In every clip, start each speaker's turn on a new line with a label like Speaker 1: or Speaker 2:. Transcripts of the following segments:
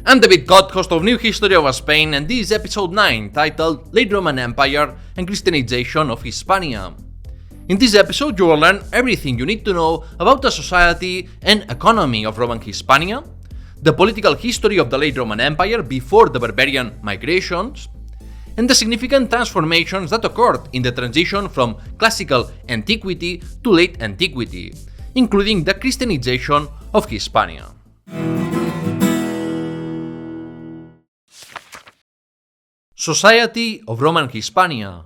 Speaker 1: I'm David Cott, host of New History of Spain, and this is episode 9, titled Late Roman Empire and Christianization of Hispania. In this episode, you will learn everything you need to know about the society and economy of Roman Hispania, the political history of the late Roman Empire before the barbarian migrations, and the significant transformations that occurred in the transition from Classical Antiquity to Late Antiquity, including the Christianization of Hispania. Society of Roman Hispania.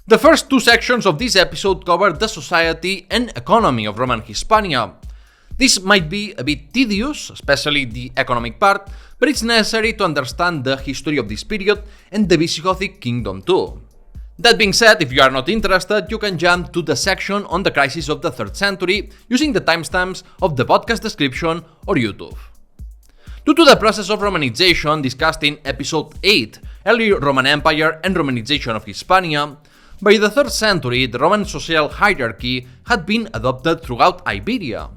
Speaker 1: The first two sections of this episode cover the society and economy of Roman Hispania. This might be a bit tedious, especially the economic part, but it's necessary to understand the history of this period and the Visigothic kingdom too. That being said, if you are not interested, you can jump to the section on the crisis of the 3rd century using the timestamps of the podcast description or YouTube. Due to the process of Romanization discussed in episode 8, Early Roman Empire and Romanization of Hispania, by the 3rd century the Roman social hierarchy had been adopted throughout Iberia.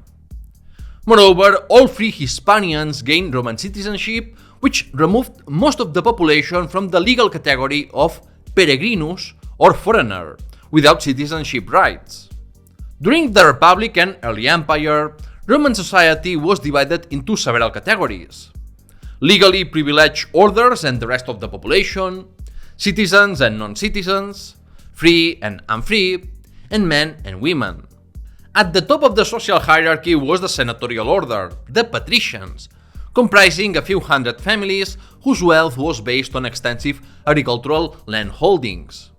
Speaker 1: Moreover, all free Hispanians gained Roman citizenship, which removed most of the population from the legal category of peregrinus or foreigner, without citizenship rights. During the Republic and Early Empire, Roman society was divided into several categories: legally privileged orders and the rest of the population, citizens and non-citizens, free and unfree, and men and women. At the top of the social hierarchy was the senatorial order, the patricians, comprising a few hundred families whose wealth was based on extensive agricultural land holdings.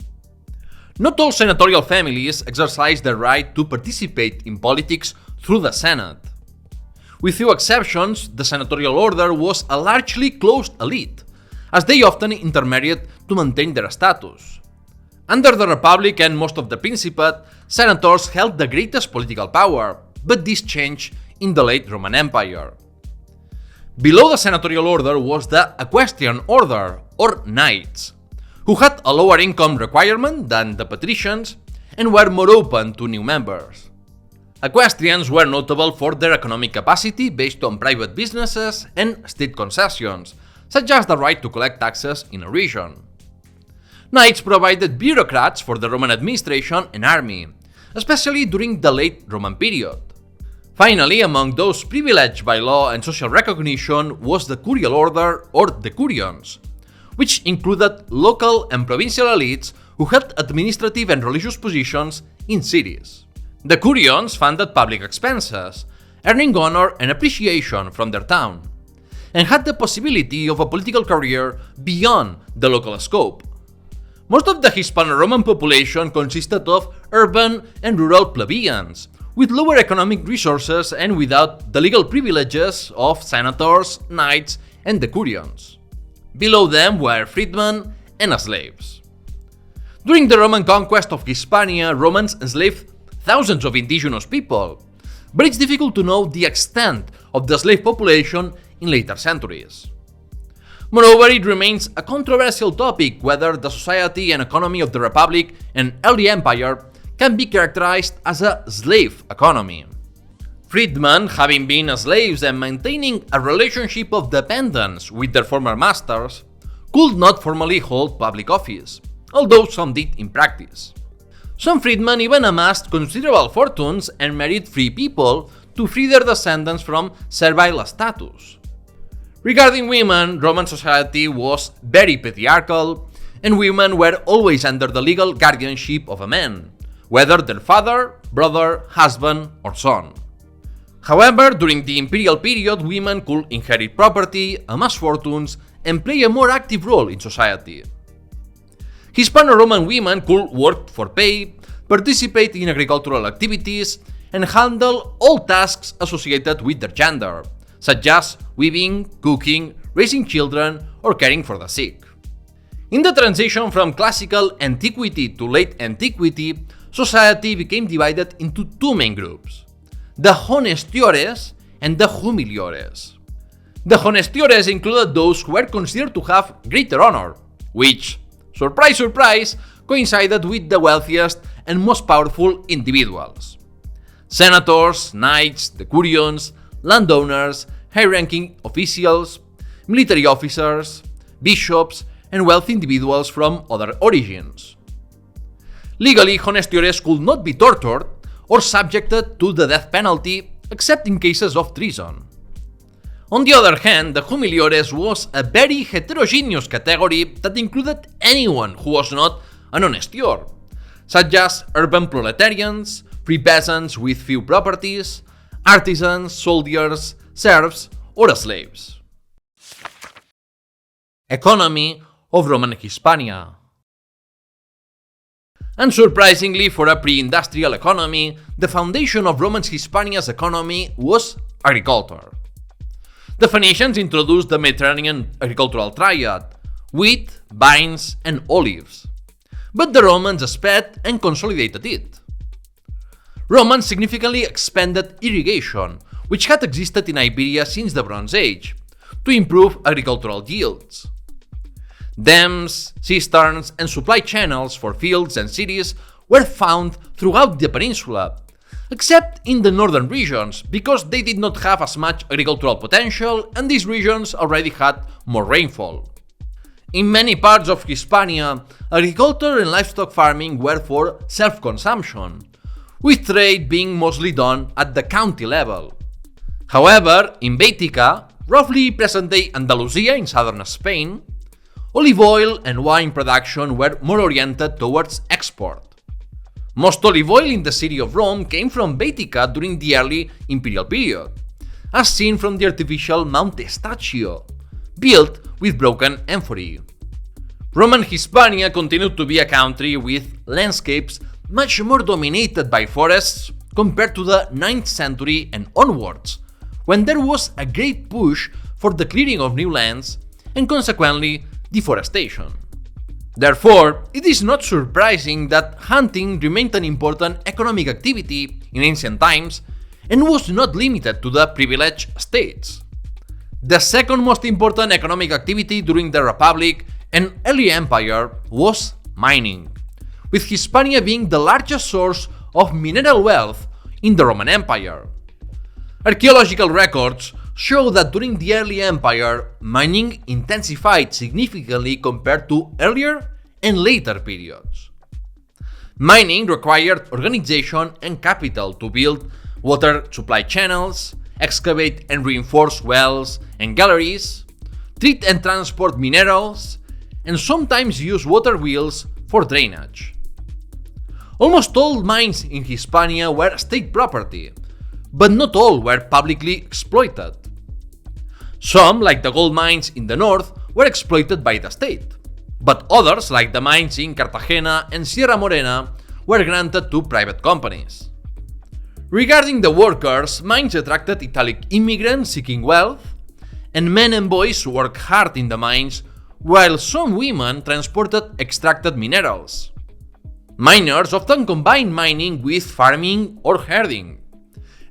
Speaker 1: Not all senatorial families exercised the right to participate in politics through the Senate. With few exceptions, the senatorial order was a largely closed elite, as they often intermarried to maintain their status. Under the Republic and most of the Principate, senators held the greatest political power, but this changed in the late Roman Empire. Below the senatorial order was the equestrian order, or knights, who had a lower income requirement than the patricians and were more open to new members. Equestrians were notable for their economic capacity based on private businesses and state concessions, such as the right to collect taxes in a region. Knights provided bureaucrats for the Roman administration and army, especially during the late Roman period. Finally, among those privileged by law and social recognition was the curial order, or decurions, which included local and provincial elites who held administrative and religious positions in cities. The curions funded public expenses, earning honor and appreciation from their town, and had the possibility of a political career beyond the local scope. Most of the Hispano-Roman population consisted of urban and rural plebeians, with lower economic resources and without the legal privileges of senators, knights, and decurions. Below them were freedmen and slaves. During the Roman conquest of Hispania, Romans enslaved thousands of indigenous people, but it's difficult to know the extent of the slave population in later centuries. Moreover, it remains a controversial topic whether the society and economy of the Republic and Early Empire can be characterized as a slave economy. Freedmen, having been slaves and maintaining a relationship of dependence with their former masters, could not formally hold public office, although some did in practice. Some freedmen even amassed considerable fortunes and married free people to free their descendants from servile status. Regarding women, Roman society was very patriarchal, and women were always under the legal guardianship of a man, whether their father, brother, husband, or son. However, during the imperial period, women could inherit property, amass fortunes, and play a more active role in society. Hispano-Roman women could work for pay, participate in agricultural activities, and handle all tasks associated with their gender, such as weaving, cooking, raising children, or caring for the sick. In the transition from Classical Antiquity to Late Antiquity, society became divided into two main groups: the honestiores and the humiliores. The honestiores included those who were considered to have greater honor, which, surprise surprise, coincided with the wealthiest and most powerful individuals. Senators, knights, decurions, landowners, high-ranking officials, military officers, bishops, and wealthy individuals from other origins. Legally, honestiores could not be tortured or subjected to the death penalty except in cases of treason. On the other hand, the humiliores was a very heterogeneous category that included anyone who was not an honestior, such as urban proletarians, free peasants with few properties, artisans, soldiers, serfs, or slaves. Economy of Roman Hispania. Unsurprisingly for a pre-industrial economy, the foundation of Roman Hispania's economy was agriculture. The Phoenicians introduced the Mediterranean agricultural triad: wheat, vines, and olives. But the Romans sped and consolidated it. Romans significantly expanded irrigation, which had existed in Iberia since the Bronze Age, to improve agricultural yields. Dams, cisterns, and supply channels for fields and cities were found throughout the peninsula, except in the northern regions, because they did not have as much agricultural potential and these regions already had more rainfall. In many parts of Hispania, agriculture and livestock farming were for self-consumption, with trade being mostly done at the county level. However, in Baetica, roughly present-day Andalusia in southern Spain, olive oil and wine production were more oriented towards export. Most olive oil in the city of Rome came from Baetica during the early imperial period, as seen from the artificial Mount Stachio, built with broken amphorae. Roman Hispania continued to be a country with landscapes much more dominated by forests compared to the 9th century and onwards, when there was a great push for the clearing of new lands and consequently deforestation. Therefore, it is not surprising that hunting remained an important economic activity in ancient times and was not limited to the privileged states. The second most important economic activity during the Republic and early Empire was mining, with Hispania being the largest source of mineral wealth in the Roman Empire. Archaeological records show that during the early Empire, mining intensified significantly compared to earlier and later periods. Mining required organization and capital to build water supply channels, excavate and reinforce wells and galleries, treat and transport minerals, and sometimes use water wheels for drainage. Almost all mines in Hispania were state property, but not all were publicly exploited. Some, like the gold mines in the north, were exploited by the state, but others, like the mines in Cartagena and Sierra Morena, were granted to private companies. Regarding the workers, mines attracted Italic immigrants seeking wealth, and men and boys worked hard in the mines, while some women transported extracted minerals. Miners often combined mining with farming or herding,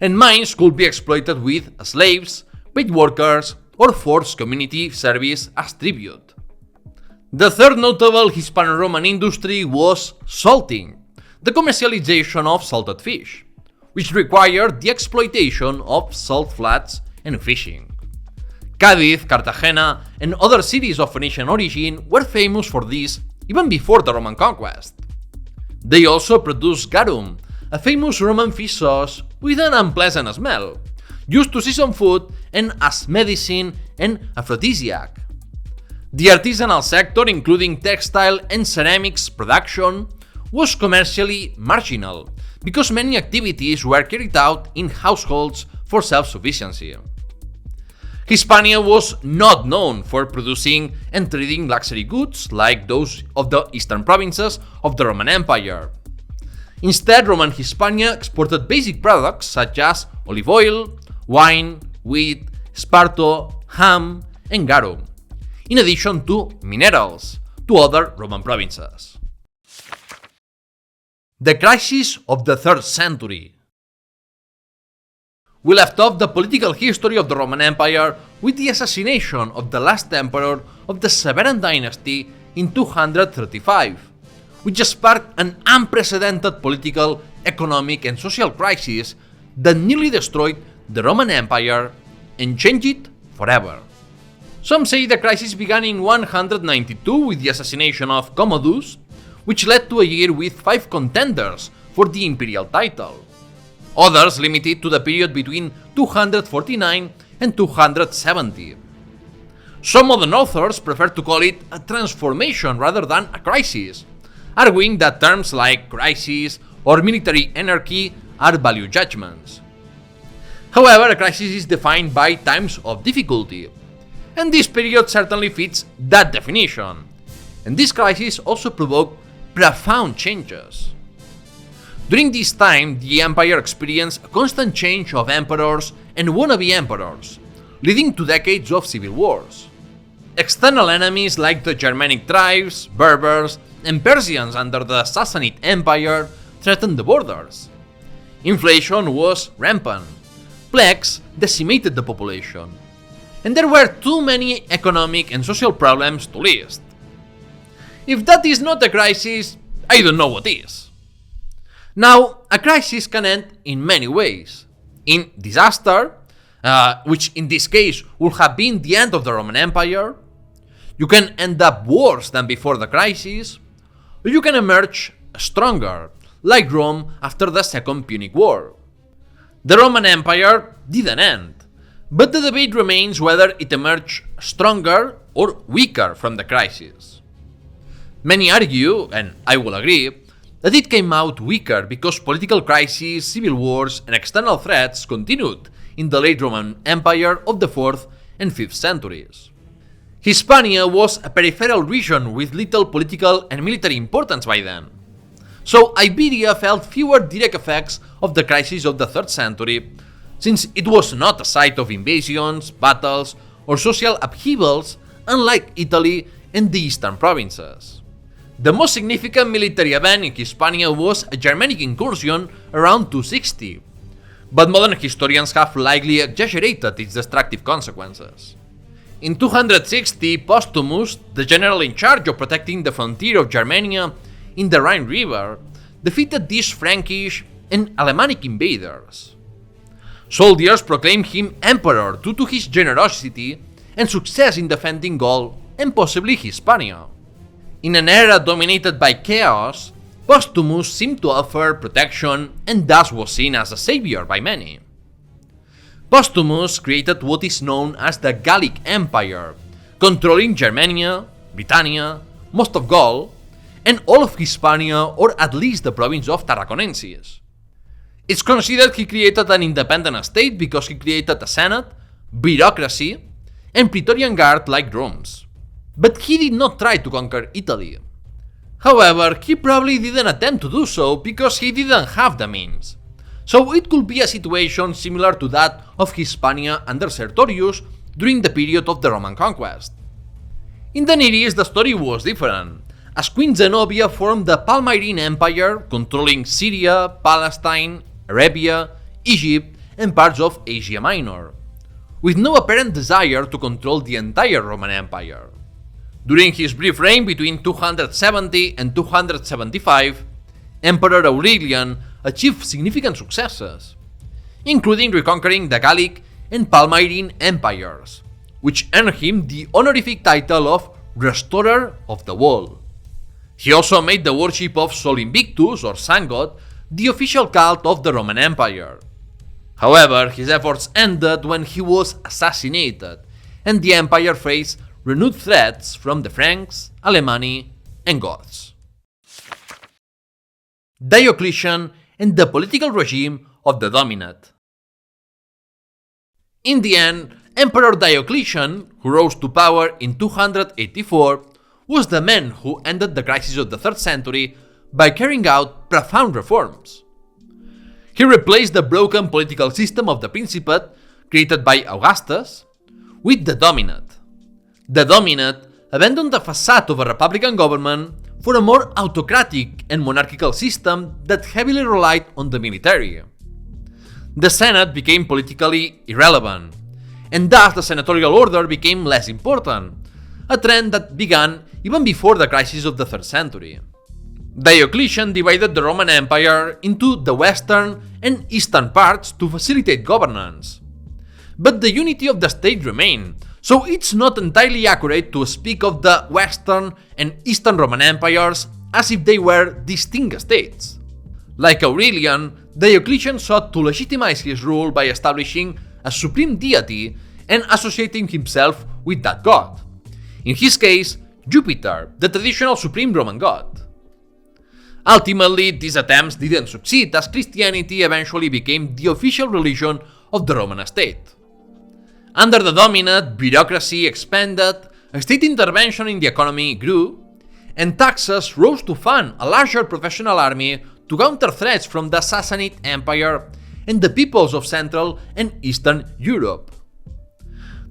Speaker 1: and mines could be exploited with slaves, paid workers, or forced community service as tribute. The third notable Hispano-Roman industry was salting, the commercialization of salted fish, which required the exploitation of salt flats and fishing. Cadiz, Cartagena, and other cities of Phoenician origin were famous for this even before the Roman conquest. They also produced garum, a famous Roman fish sauce with an unpleasant smell, used to season food and as medicine and aphrodisiac. The artisanal sector, including textile and ceramics production, was commercially marginal because many activities were carried out in households for self-sufficiency. Hispania was not known for producing and trading luxury goods like those of the eastern provinces of the Roman Empire. Instead, Roman Hispania exported basic products such as olive oil, wine, wheat, esparto, ham, and garum, in addition to minerals to other Roman provinces. The crisis of the 3rd century. We left off the political history of the Roman Empire with the assassination of the last emperor of the Severan dynasty in 235, which sparked an unprecedented political, economic, and social crisis that nearly destroyed the Roman Empire and changed it forever. Some say the crisis began in 192 with the assassination of Commodus, which led to a year with 5 contenders for the imperial title. Others limit it to the period between 249 and 270. Some modern authors prefer to call it a transformation rather than a crisis, arguing that terms like crisis or military anarchy are value judgments. However, a crisis is defined by times of difficulty, and this period certainly fits that definition, and this crisis also provoked profound changes. During this time, the empire experienced a constant change of emperors and wannabe emperors, leading to decades of civil wars. External enemies like the Germanic tribes, Berbers, and Persians under the Sassanid Empire threatened the borders. Inflation was rampant, plagues decimated the population, and there were too many economic and social problems to list. If that is not a crisis, I don't know what is. Now, a crisis can end in many ways. In disaster, which in this case would have been the end of the Roman Empire. You can end up worse than before the crisis, or you can emerge stronger, like Rome after the Second Punic War. The Roman Empire didn't end, but the debate remains whether it emerged stronger or weaker from the crisis. Many argue, and I will agree, that it came out weaker because political crises, civil wars, and external threats continued in the late Roman Empire of the 4th and 5th centuries. Hispania was a peripheral region with little political and military importance by then, so Iberia felt fewer direct effects of the crisis of the 3rd century, since it was not a site of invasions, battles, or social upheavals, unlike Italy and the eastern provinces. The most significant military event in Hispania was a Germanic incursion around 260, but modern historians have likely exaggerated its destructive consequences. In 260, Postumus, the general in charge of protecting the frontier of Germania in the Rhine River, defeated these Frankish and Alemannic invaders. Soldiers proclaimed him emperor due to his generosity and success in defending Gaul and possibly Hispania. In an era dominated by chaos, Postumus seemed to offer protection and thus was seen as a savior by many. Postumus created what is known as the Gallic Empire, controlling Germania, Britannia, most of Gaul, and all of Hispania, or at least the province of Tarraconensis. It's considered he created an independent state because he created a senate, bureaucracy, and Praetorian Guard like Rome's. But he did not try to conquer Italy. However, he probably didn't attempt to do so because he didn't have the means. So it could be a situation similar to that of Hispania under Sertorius during the period of the Roman conquest. In the Near East, the story was different, as Queen Zenobia formed the Palmyrene Empire, controlling Syria, Palestine, Arabia, Egypt, and parts of Asia Minor, with no apparent desire to control the entire Roman Empire. During his brief reign between 270 and 275, Emperor Aurelian achieved significant successes, including reconquering the Gallic and Palmyrene empires, which earned him the honorific title of Restorer of the Wall. He also made the worship of Sol Invictus, or Sun God, the official cult of the Roman Empire. However, his efforts ended when he was assassinated, and the empire faced renewed threats from the Franks, Alemanni, and Goths. Diocletian and the political regime of the Dominate. In the end, Emperor Diocletian, who rose to power in 284, was the man who ended the crisis of the 3rd century by carrying out profound reforms. He replaced the broken political system of the Principate, created by Augustus, with the Dominate. The Dominate abandoned the facade of a republican government for a more autocratic and monarchical system that heavily relied on the military. The Senate became politically irrelevant, and thus the senatorial order became less important, a trend that began even before the crisis of the 3rd century. Diocletian divided the Roman Empire into the western and eastern parts to facilitate governance. but the unity of the state remained, so it's not entirely accurate to speak of the Western and Eastern Roman empires as if they were distinct states. Like Aurelian, Diocletian sought to legitimize his rule by establishing a supreme deity and associating himself with that god. In his case, Jupiter, the traditional supreme Roman god. Ultimately, these attempts didn't succeed as Christianity eventually became the official religion of the Roman state. Under the dominant, bureaucracy expanded, state intervention in the economy grew, and taxes rose to fund a larger professional army to counter threats from the Sassanid Empire and the peoples of Central and Eastern Europe.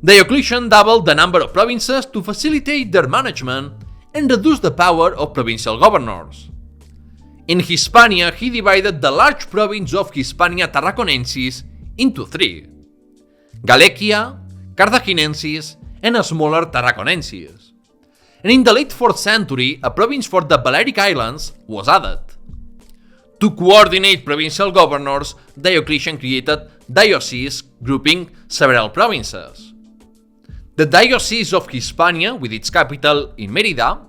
Speaker 1: Diocletian doubled the number of provinces to facilitate their management and reduce the power of provincial governors. In Hispania, he divided the large province of Hispania Tarraconensis into three: Gallicia, Carthaginensis, and a smaller Tarraconensis. And in the late 4th century, a province for the Balearic Islands was added. To coordinate provincial governors, Diocletian created dioceses grouping several provinces. The Diocese of Hispania, with its capital in Merida,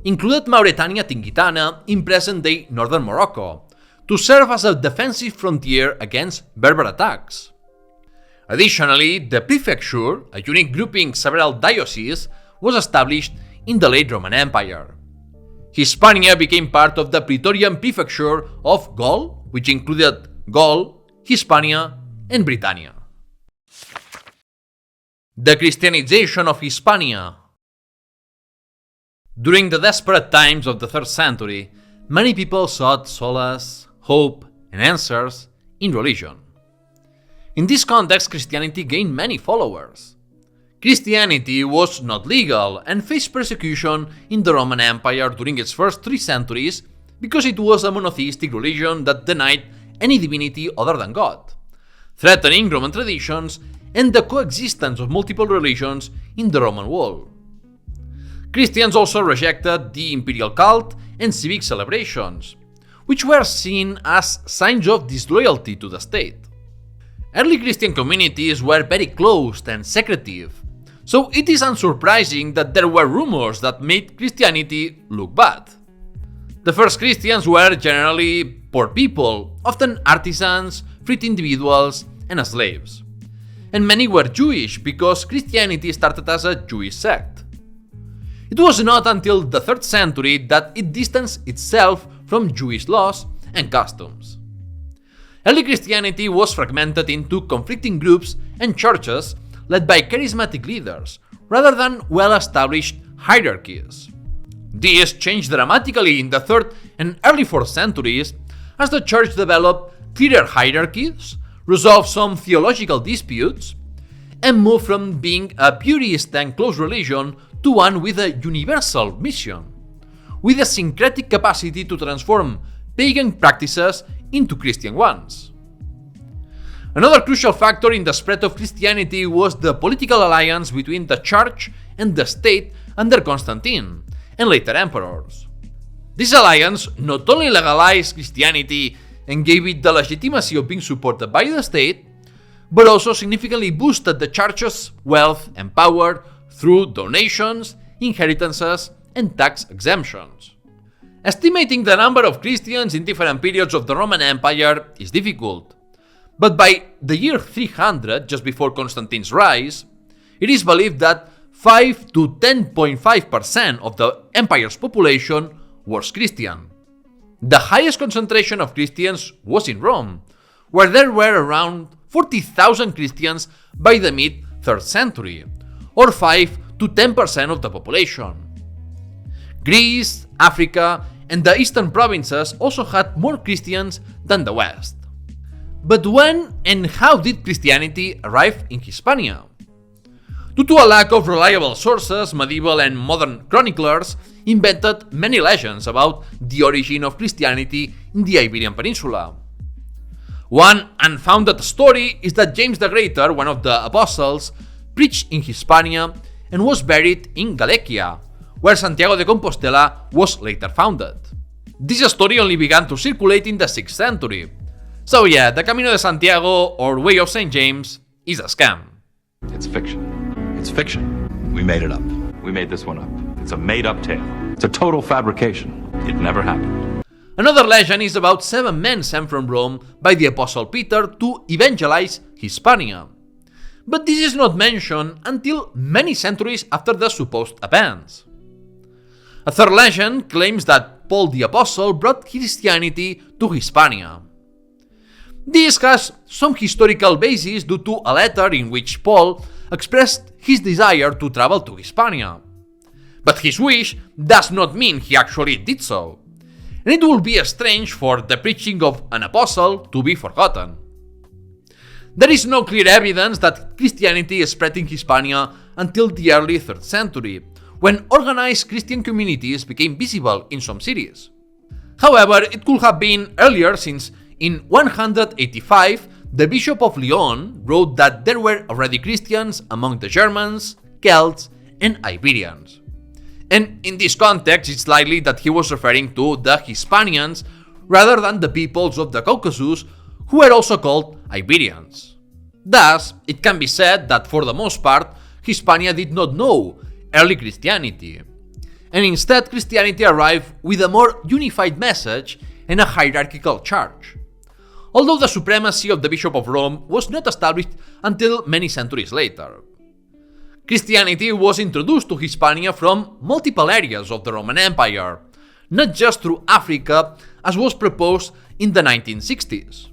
Speaker 1: included Mauretania Tingitana in present-day northern Morocco, to serve as a defensive frontier against Berber attacks. Additionally, the prefecture, a unit grouping several dioceses, was established in the late Roman Empire. Hispania became part of the Praetorian prefecture of Gaul, which included Gaul, Hispania, and Britannia. The Christianization of Hispania. During the desperate times of the 3rd century, many people sought solace, hope, and answers in religion. In this context, Christianity gained many followers. Christianity was not legal and faced persecution in the Roman Empire during its first 3 centuries because it was a monotheistic religion that denied any divinity other than God, threatening Roman traditions and the coexistence of multiple religions in the Roman world. Christians also rejected the imperial cult and civic celebrations, which were seen as signs of disloyalty to the state. Early Christian communities were very closed and secretive, so it is unsurprising that there were rumors that made Christianity look bad. The first Christians were generally poor people, often artisans, freed individuals, and slaves. And many were Jewish because Christianity started as a Jewish sect. It was not until the 3rd century that it distanced itself from Jewish laws and customs. Early Christianity was fragmented into conflicting groups and churches led by charismatic leaders, rather than well-established hierarchies. This changed dramatically in the 3rd and early 4th centuries as the church developed clearer hierarchies, resolved some theological disputes, and moved from being a purist and close religion to one with a universal mission, with a syncretic capacity to transform pagan practices into Christian ones. Another crucial factor in the spread of Christianity was the political alliance between the church and the state under Constantine and later emperors. This alliance not only legalized Christianity and gave it the legitimacy of being supported by the state, but also significantly boosted the church's wealth and power through donations, inheritances, and tax exemptions. Estimating the number of Christians in different periods of the Roman Empire is difficult, but by the year 300, just before Constantine's rise, it is believed that 5 to 10.5% of the empire's population was Christian. The highest concentration of Christians was in Rome, where there were around 40,000 Christians by the mid-3rd century, or 5 to 10% of the population. Greece, Africa, and the eastern provinces also had more Christians than the West. But when and how did Christianity arrive in Hispania? Due to a lack of reliable sources, medieval and modern chroniclers invented many legends about the origin of Christianity in the Iberian Peninsula. One unfounded story is that James the Greater, one of the apostles, preached in Hispania and was buried in Gallicia, where Santiago de Compostela was later founded. This story only began to circulate in the 6th century. So yeah, the Camino de Santiago, or Way of St. James, is a scam.
Speaker 2: It's fiction. It's fiction. We made it up. We made this one up. It's a made-up tale. It's a total fabrication. It never happened.
Speaker 1: Another legend is about 7 men sent from Rome by the Apostle Peter to evangelize Hispania. But this is not mentioned until many centuries after the supposed events. A third legend claims that Paul the Apostle brought Christianity to Hispania. This has some historical basis due to a letter in which Paul expressed his desire to travel to Hispania. But his wish does not mean he actually did so, and it would be strange for the preaching of an apostle to be forgotten. There is no clear evidence that Christianity spread in Hispania until the early 3rd century, when organized Christian communities became visible in some cities. However, it could have been earlier, since in 185 the Bishop of Lyon wrote that there were already Christians among the Germans, Celts, and Iberians. And in this context, it's likely that he was referring to the Hispanians rather than the peoples of the Caucasus, who were also called Iberians. Thus, it can be said that for the most part, Hispania did not know early Christianity, and instead Christianity arrived with a more unified message and a hierarchical church, although the supremacy of the Bishop of Rome was not established until many centuries later. Christianity was introduced to Hispania from multiple areas of the Roman Empire, not just through Africa as was proposed in the 1960s.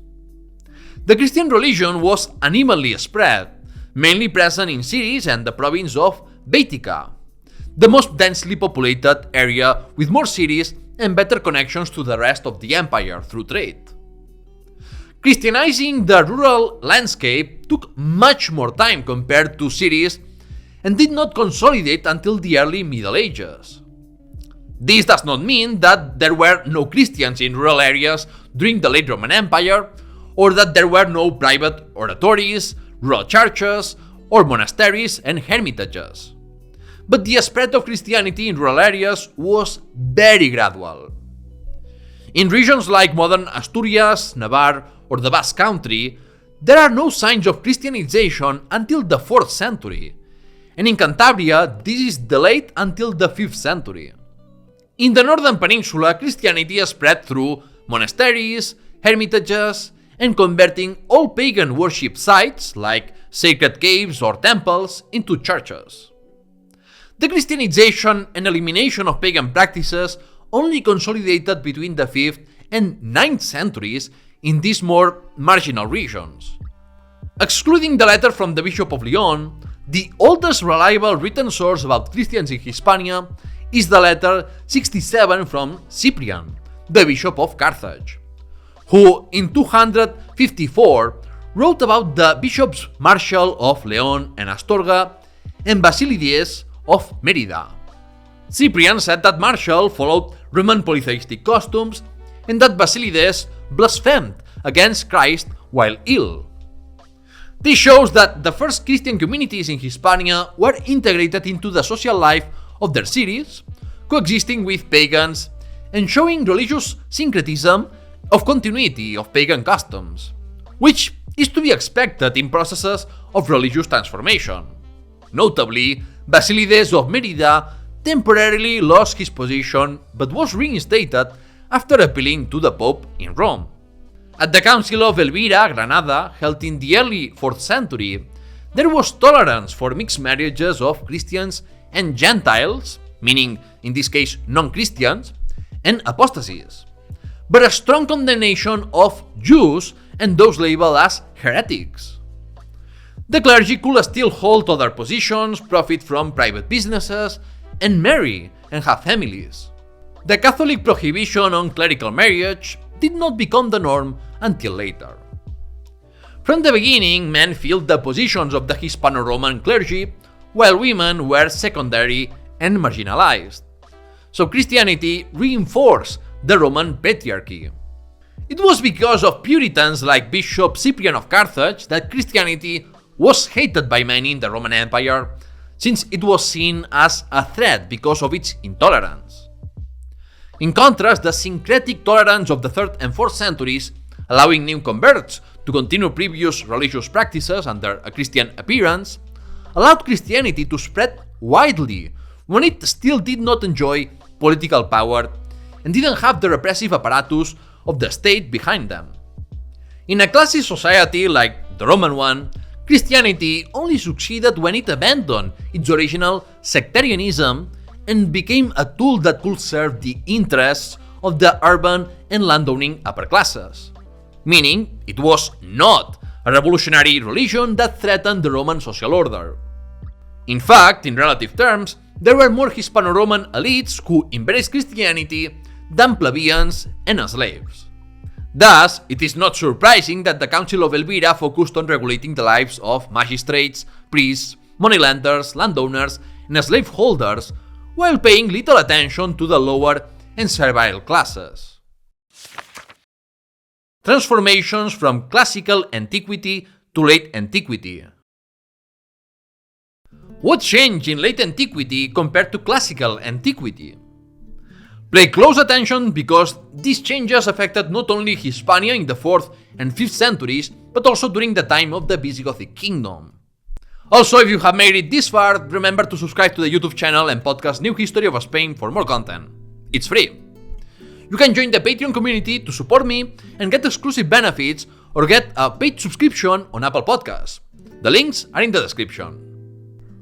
Speaker 1: The Christian religion was unevenly spread, mainly present in cities and the province of Baetica, the most densely populated area with more cities and better connections to the rest of the empire through trade. Christianizing the rural landscape took much more time compared to cities and did not consolidate until the early Middle Ages. This does not mean that there were no Christians in rural areas during the late Roman Empire, or that there were no private oratories, rural churches, or monasteries and hermitages. But the spread of Christianity in rural areas was very gradual. In regions like modern Asturias, Navarre, or the Basque Country, there are no signs of Christianization until the 4th century, and in Cantabria this is delayed until the 5th century. In the northern peninsula, Christianity spread through monasteries, hermitages, and converting all pagan worship sites, like sacred caves or temples, into churches. The Christianization and elimination of pagan practices only consolidated between the 5th and 9th centuries in these more marginal regions. Excluding the letter from the Bishop of Lyon, the oldest reliable written source about Christians in Hispania is the letter 67 from Cyprian, the Bishop of Carthage, who in 254 wrote about the bishops Martial of León and Astorga and Basilides of Mérida. Cyprian said that Martial followed Roman polytheistic customs and that Basilides blasphemed against Christ while ill. This shows that the first Christian communities in Hispania were integrated into the social life of their cities, coexisting with pagans and showing religious syncretism of continuity of pagan customs, which is to be expected in processes of religious transformation. Notably, Basilides of Mérida temporarily lost his position but was reinstated after appealing to the Pope in Rome. At the Council of Elvira, Granada, held in the early 4th century, there was tolerance for mixed marriages of Christians and Gentiles, meaning in this case non-Christians, and apostasies, but a strong condemnation of Jews and those labeled as heretics. The clergy could still hold other positions, profit from private businesses, and marry and have families. The Catholic prohibition on clerical marriage did not become the norm until later. From the beginning, men filled the positions of the Hispano-Roman clergy, while women were secondary and marginalized. So Christianity reinforced the Roman patriarchy. It was because of Puritans like Bishop Cyprian of Carthage that Christianity was hated by many in the Roman Empire, since it was seen as a threat because of its intolerance. In contrast, the syncretic tolerance of the 3rd and 4th centuries, allowing new converts to continue previous religious practices under a Christian appearance, allowed Christianity to spread widely when it still did not enjoy political power and didn't have the repressive apparatus of the state behind them. In a classic society like the Roman one, Christianity only succeeded when it abandoned its original sectarianism and became a tool that could serve the interests of the urban and landowning upper classes, meaning it was not a revolutionary religion that threatened the Roman social order. In fact, in relative terms, there were more Hispano-Roman elites who embraced Christianity than plebeians and slaves. Thus, it is not surprising that the Council of Elvira focused on regulating the lives of magistrates, priests, moneylenders, landowners, and slaveholders, while paying little attention to the lower and servile classes. Transformations from Classical Antiquity to Late Antiquity. What changed in Late Antiquity compared to Classical Antiquity? Pay close attention because these changes affected not only Hispania in the 4th and 5th centuries, but also during the time of the Visigothic kingdom. Also, if you have made it this far, remember to subscribe to the YouTube channel and podcast New History of Spain for more content. It's free. You can join the Patreon community to support me and get exclusive benefits or get a paid subscription on Apple Podcasts. The links are in the description.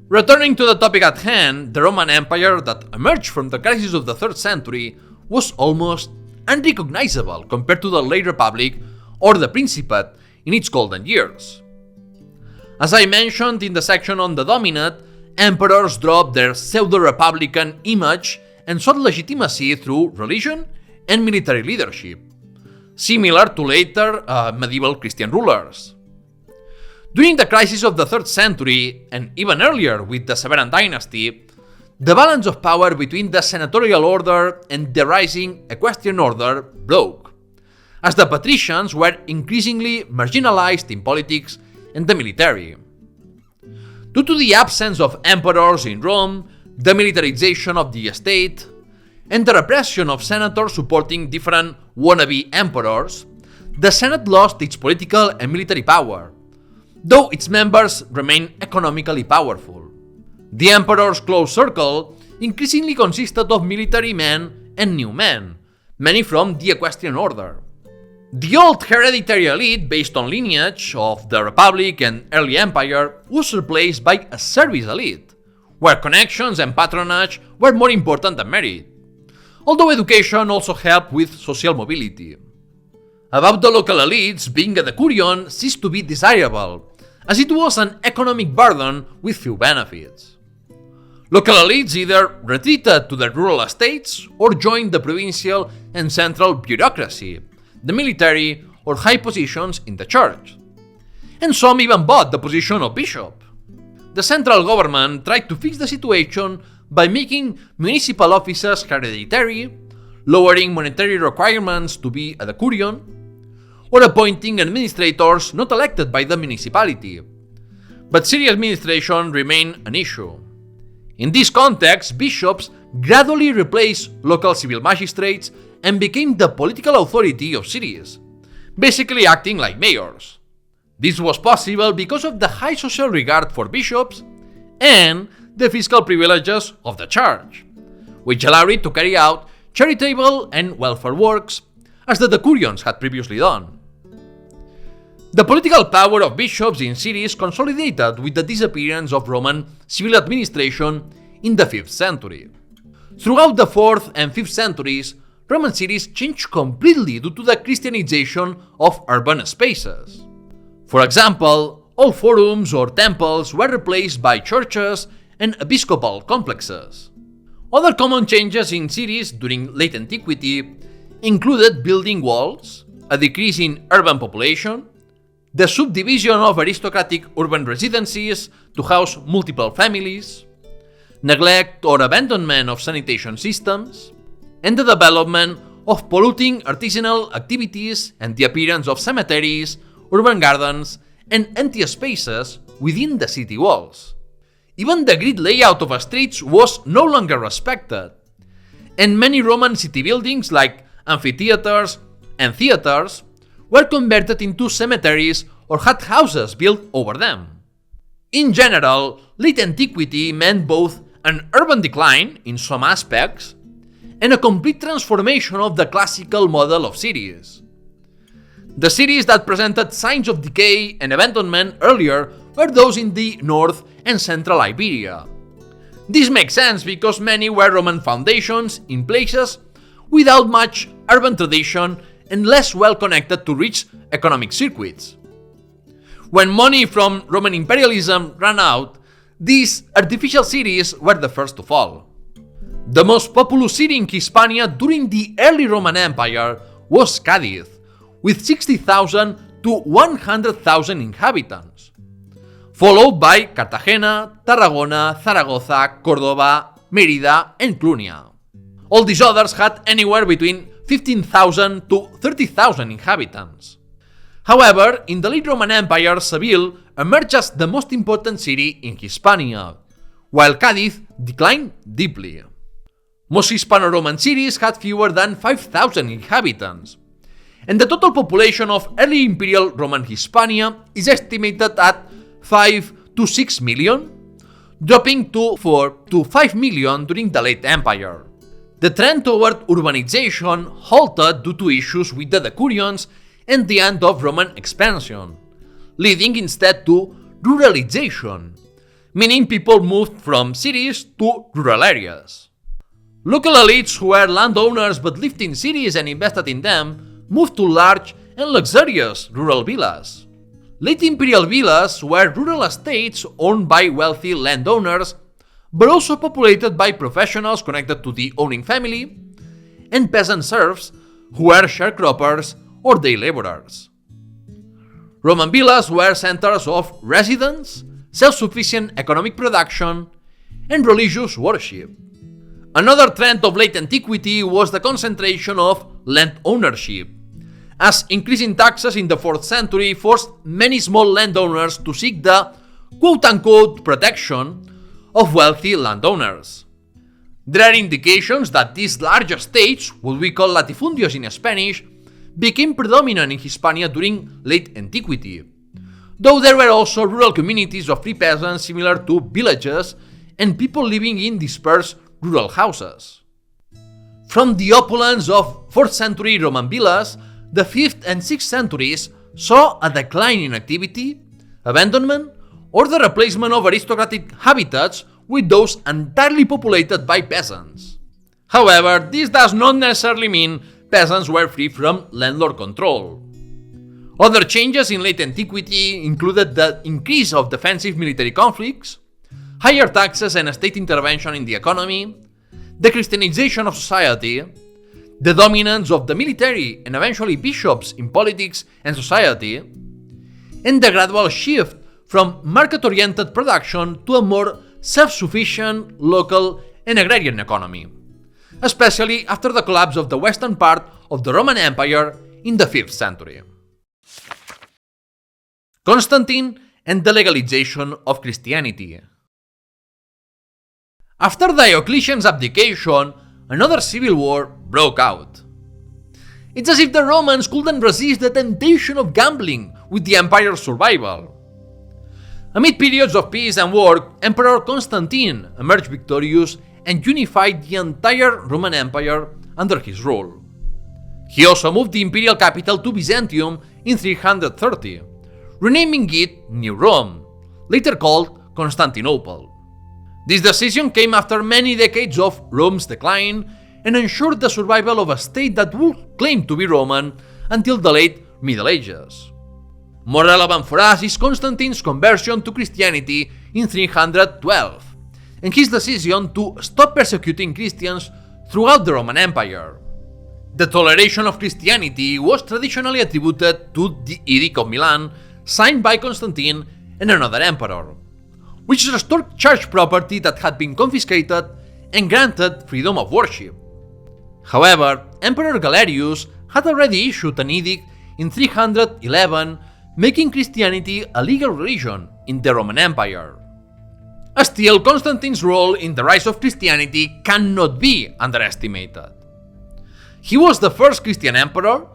Speaker 1: Returning to the topic at hand, the Roman Empire that emerged from the crisis of the 3rd century was almost unrecognizable compared to the late Republic or the Principate in its golden years. As I mentioned in the section on the Dominate, emperors dropped their pseudo-republican image and sought legitimacy through religion and military leadership, similar to later medieval Christian rulers. During the crisis of the 3rd century, and even earlier with the Severan dynasty, the balance of power between the senatorial order and the rising equestrian order broke, as the patricians were increasingly marginalized in politics and the military. Due to the absence of emperors in Rome, the militarization of the state, and the repression of senators supporting different wannabe emperors, the Senate lost its political and military power, though its members remained economically powerful. The emperor's close circle increasingly consisted of military men and new men, many from the equestrian order. The old hereditary elite based on lineage of the Republic and early empire was replaced by a service elite, where connections and patronage were more important than merit, although education also helped with social mobility. About the local elites, being a decurion ceased to be desirable, as it was an economic burden with few benefits. Local elites either retreated to their rural estates or joined the provincial and central bureaucracy, the military, or high positions in the church. And some even bought the position of bishop. The central government tried to fix the situation by making municipal offices hereditary, lowering monetary requirements to be a decurion, or appointing administrators not elected by the municipality. But city administration remained an issue. In this context, bishops gradually replaced local civil magistrates and became the political authority of cities, basically acting like mayors. This was possible because of the high social regard for bishops and the fiscal privileges of the church, which allowed it to carry out charitable and welfare works, as the decurions had previously done. The political power of bishops in cities consolidated with the disappearance of Roman civil administration in the 5th century. Throughout the 4th and 5th centuries, Roman cities changed completely due to the Christianization of urban spaces. For example, all forums or temples were replaced by churches and episcopal complexes. Other common changes in cities during late antiquity included building walls, a decrease in urban population, the subdivision of aristocratic urban residencies to house multiple families, neglect or abandonment of sanitation systems, and the development of polluting artisanal activities and the appearance of cemeteries, urban gardens, and empty spaces within the city walls. Even the grid layout of streets was no longer respected, and many Roman city buildings like amphitheaters and theaters were converted into cemeteries or had houses built over them. In general, late antiquity meant both an urban decline in some aspects and a complete transformation of the classical model of cities. The cities that presented signs of decay and abandonment earlier were those in the north and central Iberia. This makes sense because many were Roman foundations in places without much urban tradition and less well connected to rich economic circuits. When money from Roman imperialism ran out, these artificial cities were the first to fall. The most populous city in Hispania during the early Roman Empire was Cadiz, with 60,000 to 100,000 inhabitants, followed by Cartagena, Tarragona, Zaragoza, Córdoba, Mérida, and Clunia. All these others had anywhere between 15,000 to 30,000 inhabitants. However, in the late Roman Empire, Seville emerged as the most important city in Hispania, while Cadiz declined deeply. Most Hispano-Roman cities had fewer than 5,000 inhabitants, and the total population of early Imperial Roman Hispania is estimated at 5 to 6 million, dropping to 4 to 5 million during the late Empire. The trend toward urbanization halted due to issues with the decurions and the end of Roman expansion, leading instead to ruralization, meaning people moved from cities to rural areas. Local elites who were landowners but lived in cities and invested in them moved to large and luxurious rural villas. Late imperial villas were rural estates owned by wealthy landowners, but also populated by professionals connected to the owning family and peasant serfs who were sharecroppers or day laborers. Roman villas were centers of residence, self-sufficient economic production, and religious worship. Another trend of late antiquity was the concentration of land ownership, as increasing taxes in the 4th century forced many small landowners to seek the quote-unquote protection of wealthy landowners. There are indications that these large estates, what we call latifundios in Spanish, became predominant in Hispania during late antiquity, though there were also rural communities of free peasants similar to villages and people living in dispersed rural houses. From the opulence of 4th century Roman villas, the 5th and 6th centuries saw a decline in activity, abandonment, or the replacement of aristocratic habitats with those entirely populated by peasants. However, this does not necessarily mean peasants were free from landlord control. Other changes in late antiquity included the increase of defensive military conflicts, higher taxes and state intervention in the economy, the Christianization of society, the dominance of the military and eventually bishops in politics and society, and the gradual shift from market-oriented production to a more self-sufficient local and agrarian economy, especially after the collapse of the western part of the Roman Empire in the 5th century. Constantine and the legalization of Christianity. After Diocletian's abdication, another civil war broke out. It's as if the Romans couldn't resist the temptation of gambling with the empire's survival. Amid periods of peace and war, Emperor Constantine emerged victorious and unified the entire Roman Empire under his rule. He also moved the imperial capital to Byzantium in 330, renaming it New Rome, later called Constantinople. This decision came after many decades of Rome's decline and ensured the survival of a state that would claim to be Roman until the late Middle Ages. More relevant for us is Constantine's conversion to Christianity in 312, and his decision to stop persecuting Christians throughout the Roman Empire. The toleration of Christianity was traditionally attributed to the Edict of Milan, signed by Constantine and another emperor, which restored church property that had been confiscated and granted freedom of worship. However, Emperor Galerius had already issued an edict in 311 making Christianity a legal religion in the Roman Empire. Still, Constantine's role in the rise of Christianity cannot be underestimated. He was the first Christian emperor,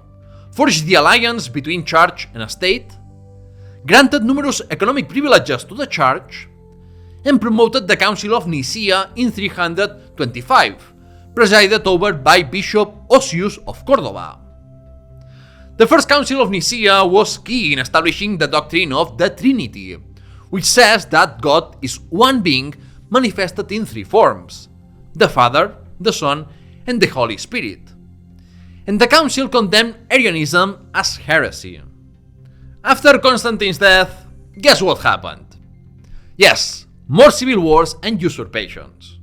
Speaker 1: forged the alliance between church and state, granted numerous economic privileges to the Church, and promoted the Council of Nicaea in 325, presided over by Bishop Osius of Córdoba. The First Council of Nicaea was key in establishing the doctrine of the Trinity, which says that God is one being manifested in three forms: the Father, the Son, and the Holy Spirit. And the council condemned Arianism as heresy. After Constantine's death, guess what happened? Yes, more civil wars and usurpations.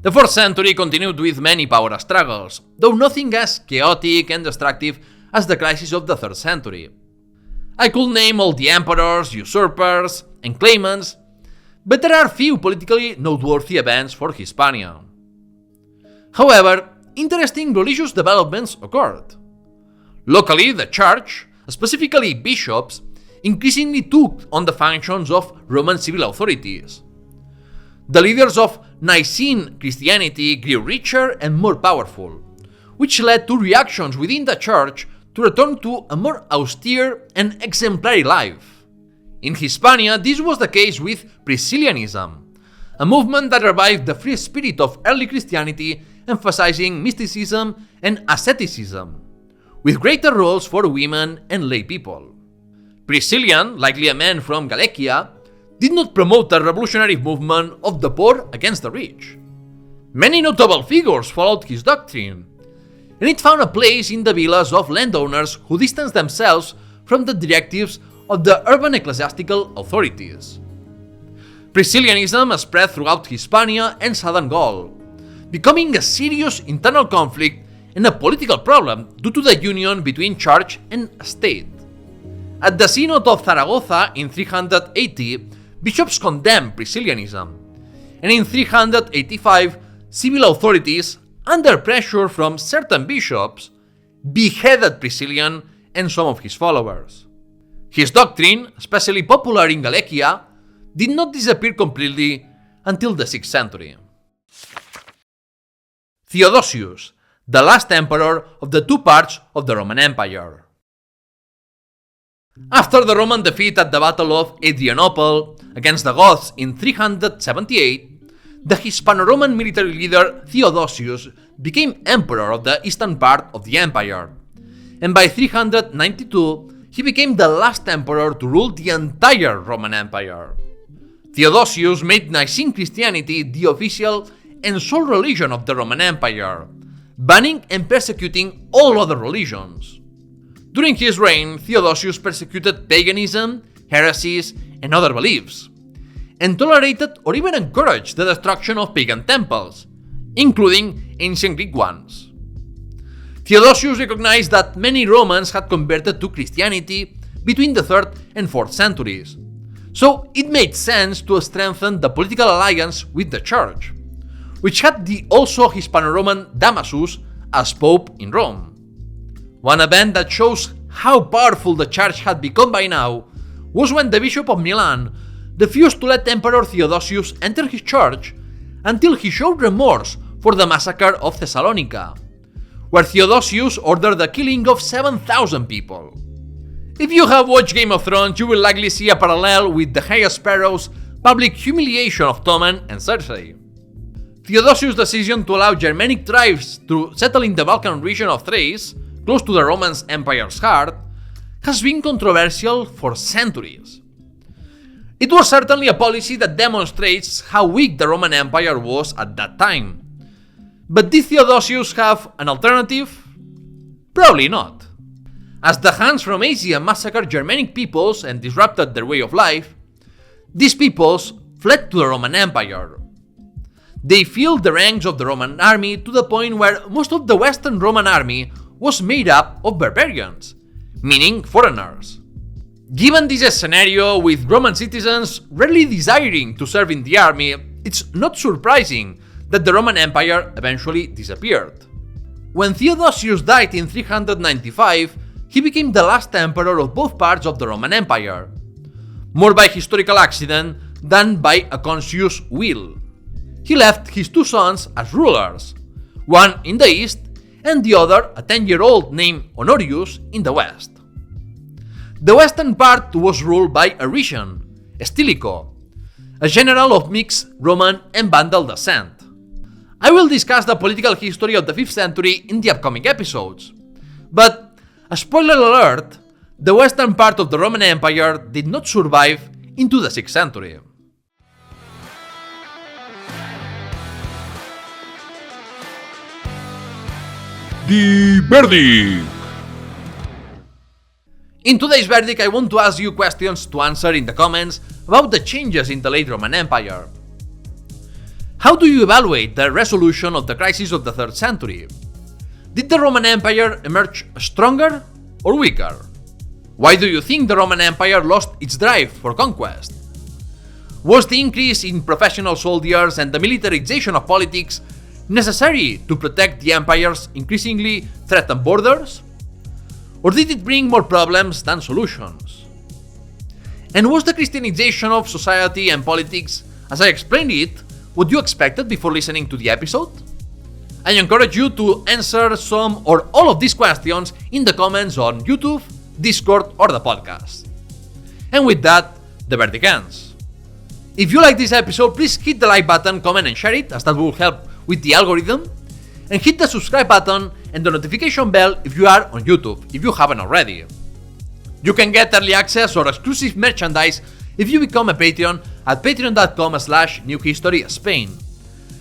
Speaker 1: The 4th century continued with many power struggles, though nothing as chaotic and destructive as the crisis of the 3rd century. I could name all the emperors, usurpers, and claimants, but there are few politically noteworthy events for Hispania. However, interesting religious developments occurred. Locally, the Church, specifically bishops, increasingly took on the functions of Roman civil authorities. The leaders of Nicene Christianity grew richer and more powerful, which led to reactions within the Church to return to a more austere and exemplary life. In Hispania, this was the case with Priscillianism, a movement that revived the free spirit of early Christianity, emphasizing mysticism and asceticism, with greater roles for women and lay people. Priscillian, likely a man from Galicia, did not promote the revolutionary movement of the poor against the rich. Many notable figures followed his doctrine, and it found a place in the villas of landowners who distanced themselves from the directives of the urban ecclesiastical authorities. Priscillianism spread throughout Hispania and southern Gaul, becoming a serious internal conflict and a political problem due to the union between church and state. At the Synod of Zaragoza in 380, bishops condemned Priscillianism, and in 385, civil authorities, under pressure from certain bishops, beheaded Priscillian and some of his followers. His doctrine, especially popular in Galicia, did not disappear completely until the 6th century. Theodosius, the last emperor of the two parts of the Roman Empire. After the Roman defeat at the Battle of Adrianople against the Goths in 378, the Hispano-Roman military leader Theodosius became emperor of the eastern part of the empire, and by 392 he became the last emperor to rule the entire Roman Empire. Theodosius made Nicene Christianity the official and sole religion of the Roman Empire, banning and persecuting all other religions. During his reign, Theodosius persecuted paganism, heresies, and other beliefs, and tolerated or even encouraged the destruction of pagan temples, including ancient Greek ones. Theodosius recognized that many Romans had converted to Christianity between the 3rd and 4th centuries, so it made sense to strengthen the political alliance with the Church, which had the also Hispano-Roman Damasus as Pope in Rome. One event that shows how powerful the Church had become by now was when the Bishop of Milan refused to let Emperor Theodosius enter his church until he showed remorse for the massacre of Thessalonica, where Theodosius ordered the killing of 7,000 people. If you have watched Game of Thrones, you will likely see a parallel with the High Sparrow's public humiliation of Tommen and Cersei. Theodosius' decision to allow Germanic tribes to settle in the Balkan region of Thrace, close to the Roman Empire's heart, has been controversial for centuries. It was certainly a policy that demonstrates how weak the Roman Empire was at that time. But did Theodosius have an alternative? Probably not. As the Huns from Asia massacred Germanic peoples and disrupted their way of life, these peoples fled to the Roman Empire. They filled the ranks of the Roman army to the point where most of the Western Roman army was made up of barbarians, meaning foreigners. Given this scenario, with Roman citizens rarely desiring to serve in the army, it's not surprising that the Roman Empire eventually disappeared. When Theodosius died in 395, he became the last emperor of both parts of the Roman Empire, more by historical accident than by a conscious will. He left his two sons as rulers, one in the east and the other, a 10-year-old named Honorius, in the west. The western part was ruled by a regent, Stilicho, a general of mixed Roman and Vandal descent. I will discuss the political history of the 5th century in the upcoming episodes. But, a spoiler alert, the western part of the Roman Empire did not survive into the 6th century.
Speaker 3: The verdict!
Speaker 1: In today's verdict, I want to ask you questions to answer in the comments about the changes in the late Roman Empire. How do you evaluate the resolution of the crisis of the 3rd century? Did the Roman Empire emerge stronger or weaker? Why do you think the Roman Empire lost its drive for conquest? Was the increase in professional soldiers and the militarization of politics necessary to protect the empire's increasingly threatened borders? Or did it bring more problems than solutions? And was the Christianization of society and politics, as I explained it, what you expected before listening to the episode? I encourage you to answer some or all of these questions in the comments on YouTube, Discord or the podcast. And with that, the verdict ends. If you like this episode, please hit the like button, comment and share it, as that will help with the algorithm. And hit the subscribe button and the notification bell if you are on YouTube, if you haven't already. You can get early access or exclusive merchandise if you become a Patreon at patreon.com/newhistoryspain,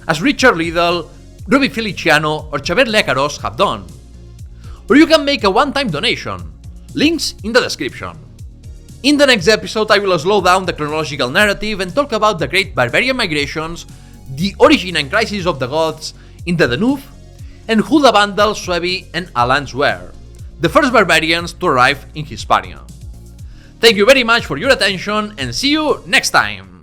Speaker 1: as Richard Liddell, Ruby Feliciano or Xavier Lecaros have done. Or you can make a one-time donation. Links in the description. In the next episode, I will slow down the chronological narrative and talk about the great barbarian migrations, the origin and crisis of the Goths in the Danube, and who the Vandals, Suevi and Alans were, the first barbarians to arrive in Hispania. Thank you very much for your attention and see you next time!